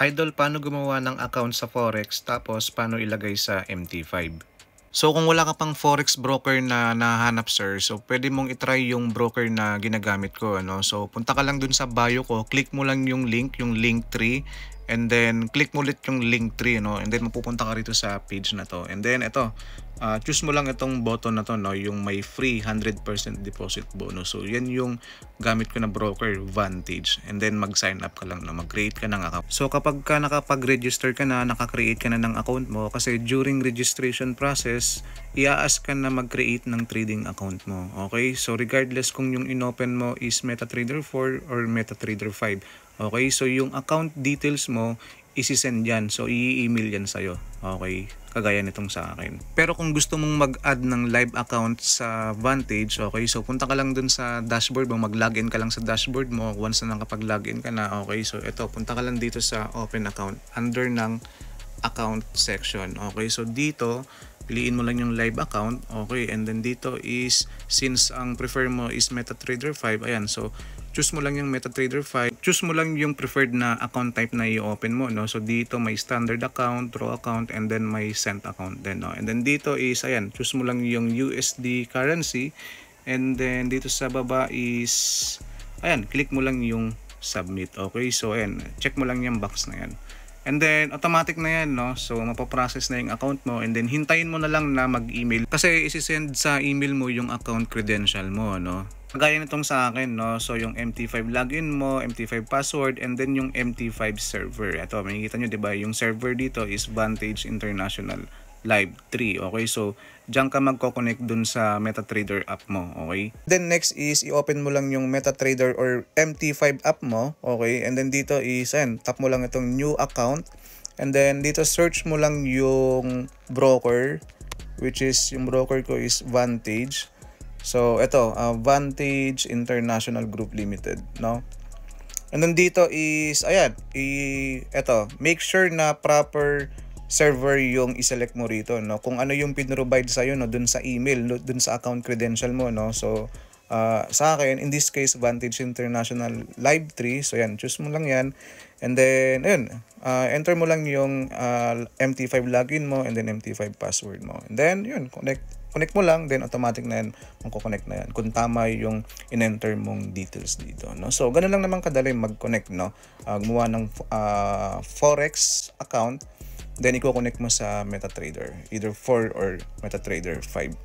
Idol, paano gumawa ng account sa Forex tapos paano ilagay sa MT5? So kung wala ka pang Forex broker na nahanap sir, so pwede mong itry yung broker na ginagamit ko. Ano? So punta ka lang dun sa bio ko, click mo lang yung link 3, and then click mo ulit yung link 3, no? And then mapupunta ka rito sa page na to. And then ito, choose mo lang itong button na to, no? Yung may free 100% deposit bonus. So yan yung gamit ko na broker, Vantage. And then mag-sign up ka lang, no? Mag-create ka ng account. So kapag ka nakapag-register ka na, naka-create ka na ng account mo, kasi during registration process, i-ask ka na mag-create ng trading account mo. Okay? So regardless kung yung inopen mo is MetaTrader 4 or MetaTrader 5. Okay? So yung account details mo, isi-send yan. So i-email yan sa'yo. Okay? Kagaya nitong sa akin. Pero kung gusto mong mag-add ng live account sa Vantage, okay, so punta ka lang dun sa dashboard mo, mag-login ka lang sa dashboard mo. Once na nakapag-login ka na, okay, so ito, punta ka lang dito sa open account under ng account section. Okay, so dito, piliin mo lang yung live account. Okay, and then dito is, since ang prefer mo is MetaTrader 5, ayan, so choose mo lang yung MetaTrader 5. Choose mo lang yung preferred na account type na i-open mo, no? So dito may standard account, raw account, and then may cent account din, no? And then dito is, ayan, choose mo lang yung USD currency. And then dito sa baba is, ayan, click mo lang yung submit. Okay, so ayan, check mo lang yung box na yan. And then automatic na yan, no? So mapaprocess na yung account mo, and then hintayin mo na lang na mag-email kasi isi-send sa email mo yung account credential mo, no? Kagaya nitong sa akin, no? So yung MT5 login mo, MT5 password, and then yung MT5 server. Ito, makikita nyo, 'di ba? Yung server dito is Vantage International Live 3. Okay, so diyan ka magko-connect dun sa MetaTrader app mo. Okay, then next is i-open mo lang yung MetaTrader or MT5 app mo. Okay, and then dito is, ayan, tap mo lang itong new account, and then dito search mo lang yung broker, which is yung broker ko is Vantage. So ito, Vantage International Group Limited, no? And then dito is, ayan, ito, make sure na proper server yung i-select mo rito, no? Kung ano yung pinrovide sa'yo, no, dun sa email, no, dun sa account credential mo, no? So sa akin, in this case, Vantage International Live 3. So yan, choose mo lang yan. And then, ayun, enter mo lang yung MT5 login mo, and then MT5 password mo. And then, yun, connect mo lang, then automatic na yan, magko-connect na yan kung tama yung in-enter mong details dito, no? So ganun lang naman kadali mag-connect, no? Gumawa ng Forex account, then i-connect mo sa MetaTrader, either 4 or MetaTrader 5.